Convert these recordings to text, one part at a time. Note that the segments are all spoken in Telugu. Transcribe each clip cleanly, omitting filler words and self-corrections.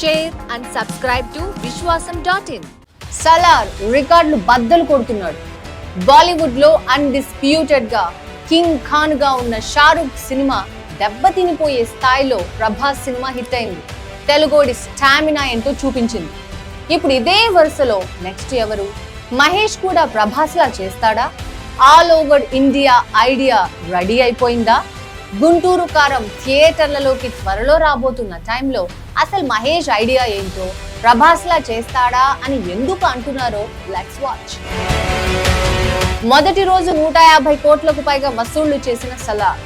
share and subscribe to Vishwasam.in. Salaar రికార్డులు బద్దలు కొడుతున్నాడు. బాలీవుడ్ లో అన్డిస్ప్యూటెడ్ గా కింగ్ ఖాన్ గా ఉన్న షారుఖ్ సినిమా దెబ్బతినిపోయే స్థాయిలో ప్రభాస్ సినిమా హిట్ అయింది. తెలుగోడి స్టామినా ఏంటో చూపించింది. ఇప్పుడు ఇదే వరుసలో నెక్స్ట్ ఎవరు? మహేష్ కూడా ప్రభాస్ లా చేస్తాడా? All over India idea ready అయిపోయిందా? గుంటూరు కారం థియేటర్లలోకి త్వరలో రాబోతున్న టైంలో అసలు మహేష్ ఐడియా ఏంటో, ప్రభాస్ లా చేస్తాడా అని ఎందుకు అంటున్నారో లెట్స్ వాచ్. మొదటి రోజు 150 కోట్లకు పైగా వసూళ్లు చేసిన సలార్.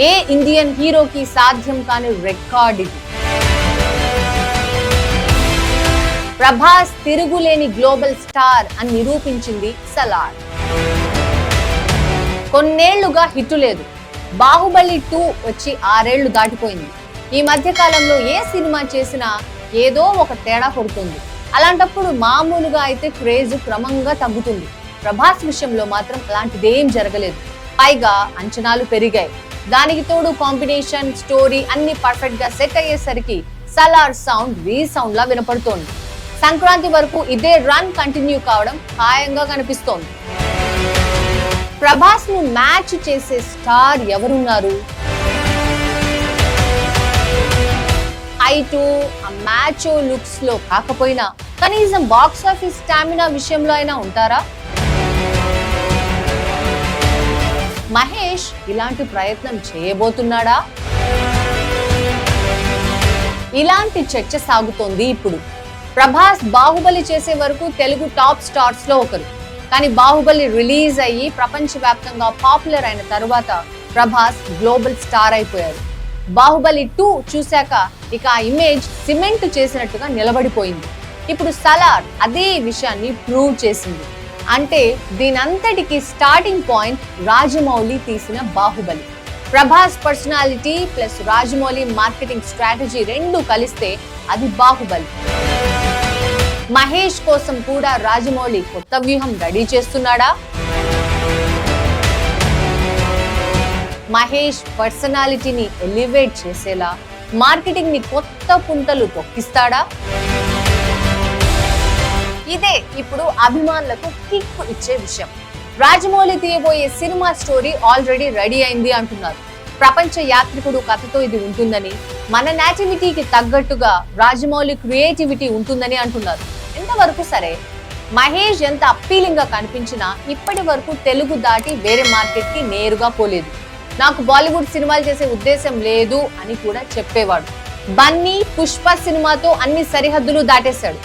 ఏ ఇండియన్ హీరోకి సాధ్యం కాని రికార్డ్ ఇది. ప్రభాస్ తిరుగులేని గ్లోబల్ స్టార్ అని నిరూపించింది సలార్. కొన్నేళ్లుగా హిట్ లేదు. బాహుబలి 2 వచ్చి 6 ఏళ్లు దాటిపోయింది. ఈ మధ్య కాలంలో ఏ సినిమా చేసినా ఏదో ఒక తేడా కొడుతుంది. అలాంటప్పుడు మామూలుగా అయితే క్రేజ్ క్రమంగా తగ్గుతుంది. ప్రభాస్ విషయంలో మాత్రం అలాంటిదేం జరగలేదు. పైగా అంచనాలు పెరిగాయి. దానికి తోడు కాంబినేషన్, స్టోరీ అన్ని పర్ఫెక్ట్ గా సెట్ అయ్యేసరికి సలార్ సౌండ్ రీసౌండ్ లా వినపడుతోంది. సంక్రాంతి వరకు ఇదే రన్ కంటిన్యూ కావడం ఖాయంగా కనిపిస్తోంది. ప్రభాస్ ను మ్యాచ్ చేసే స్టార్ ఎవరున్నారు? హైటు, ఆ మ్యాచో లుక్స్ లో కాకపోయినా కనీసం బాక్స్ ఆఫీస్ స్టామినా విషయంలో అయినా ఉంటారా? మహేష్ ఇలాంటి ప్రయత్నం చేయబోతున్నాడా? ఇలాంటి చర్చ సాగుతోంది ఇప్పుడు. ప్రభాస్ బాహుబలి చేసే వరకు తెలుగు టాప్ స్టార్స్ లో ఒకరు. కానీ బాహుబలి రిలీజ్ అయ్యి ప్రపంచవ్యాప్తంగా పాపులర్ అయిన తరువాత ప్రభాస్ గ్లోబల్ స్టార్ అయిపోయారు. బాహుబలి 2 చూశాక ఇక ఆ ఇమేజ్ సిమెంట్ చేసినట్టుగా నిలబడిపోయింది. ఇప్పుడు సలార్ అదే విషయాన్ని ప్రూవ్ చేసింది. అంటే దీనంతటికి స్టార్టింగ్ పాయింట్ రాజమౌళి తీసిన Baahubali. Prabhas personality plus Rajamouli marketing strategy రెండు కలిస్తే అది బాహుబలి. మహేష్ కోసం కూడా రాజమౌళి కొత్త వ్యూహం రెడీ చేస్తున్నాడా? మహేష్ పర్సనాలిటీని ఎలివేట్ చేసేలా మార్కెటింగ్ ని కొత్త పుంతలు తొక్కిస్తాడా? ఇదే ఇప్పుడు అభిమానులకు కిక్ ఇచ్చే విషయం. రాజమౌళి తీయబోయే సినిమా స్టోరీ ఆల్రెడీ రెడీ అయింది అంటున్నారు. ప్రపంచ యాత్రికుడు కథతో ఇది ఉంటుందని, మన నేటివిటీకి తగ్గట్టుగా రాజమౌళి క్రియేటివిటీ ఉంటుందని అంటున్నారు. ఎంతవరకు సరే, మహేష్ ఎంత అప్పీలింగ్ గా కనిపించినా ఇప్పటి వరకు తెలుగు దాటి వేరే మార్కెట్ కి నేరుగా పోలేదు. నాకు బాలీవుడ్ సినిమాలు చేసే ఉద్దేశం లేదు అని కూడా చెప్పేవాడు. బన్నీ, పుష్ప సినిమాతో అన్ని సరిహద్దులు దాటేశాడు.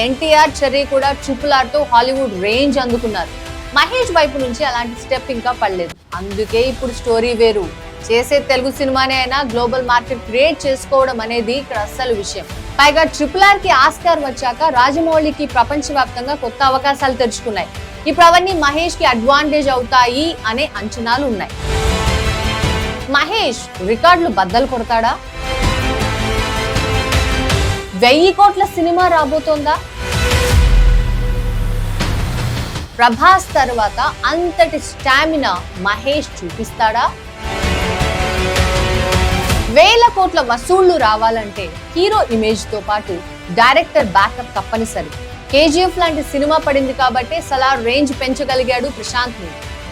ఎన్టీఆర్, చెర్రీ కూడా RRR తో హాలీవుడ్ రేంజ్ అందుకున్నారు. మహేష్ వైపు నుంచి అలాంటి స్టెప్ ఇంకా పడలేదు. అందుకే ఇప్పుడు స్టోరీ వేరు. చేసే తెలుగు సినిమానే అయినా గ్లోబల్ మార్కెట్ క్రియేట్ చేసుకోవడం అనేది ఇక్కడ అస్సలు విషయం. పైగా RRR కి ఆస్కార్ వచ్చాక రాజమౌళికి ప్రపంచవ్యాప్తంగా కొత్త అవకాశాలు తెరుచుకున్నాయి. ఇప్పుడు అవన్నీ మహేష్ కి అడ్వాంటేజ్ అవుతాయి అనే అంచనాలు ఉన్నాయి. మహేష్ రికార్డులు బద్దలు కొడతాడా? 1000 కోట్ల సినిమా రాబోతోందా? ప్రభాస్ తర్వాత అంతటి స్టామినా మహేష్ చూపిస్తాడా? 1000 కోట్ల వసూళ్లు రావాలంటే హీరో ఇమేజ్ తో పాటు డైరెక్టర్ బ్యాకప్ తప్పనిసరి. KGF లాంటి సినిమా పడింది కాబట్టి సలార్ రేంజ్ పెంచగలిగాడు ప్రశాంత్ ని.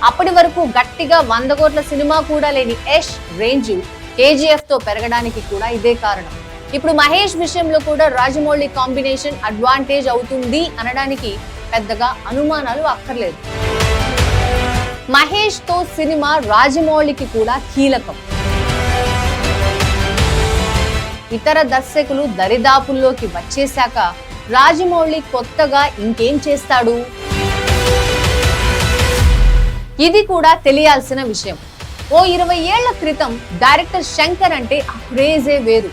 అప్పటి వరకు గట్టిగా 100 కోట్ల సినిమా కూడా లేని యష్ రేంజ్ KGF తో పెరగడానికి కూడా ఇదే కారణం. ఇప్పుడు మహేష్ విషయంలో కూడా రాజమౌళి కాంబినేషన్ అడ్వాంటేజ్ అవుతుంది అనడానికి పెద్దగా అనుమానాలు అక్కర్లేదు. మహేష్ తో సినిమా రాజమౌళికి కూడా కీలకం. ఇతర దర్శకులు దరిదాపుల్లోకి వచ్చేశాక రాజమౌళి కొత్తగా ఇంకేం చేస్తాడు? ఇది కూడా తెలియాల్సిన విషయం. ఓ 20 ఏళ్ల క్రితం డైరెక్టర్ శంకర్ అంటే ఆ క్రేజే వేరు.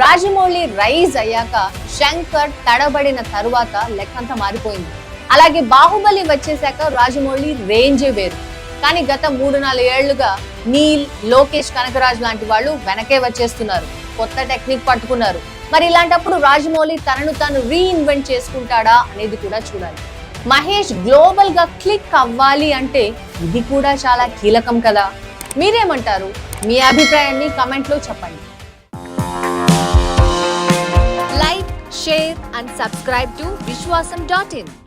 రాజమౌళి రైజ్ అయ్యాక శంకర్ తడబడిన తరువాత లెక్కంతా మారిపోయింది. అలాగే బాహుబలి వచ్చేశాక రాజమౌళి రేంజే వేరు. కానీ గత 3-4 ఏళ్లుగా నీల్, లోకేష్ కనకరాజ్ లాంటి వాళ్ళు వెనకే వచ్చేస్తున్నారు. కొత్త టెక్నిక్ పట్టుకున్నారు. మరి ఇలాంటప్పుడు రాజమౌళి తనను తాను రీఇన్వెంట్ చేసుకుంటాడా అనేది కూడా చూడాలి. మహేష్ గ్లోబల్ గా క్లిక్ అవ్వాలి అంటే ఇది కూడా చాలా కీలకం కదా. మీరేమంటారు? మీ అభిప్రాయాన్ని కమెంట్ లో చెప్పండి. share and subscribe to Vishwasam.in.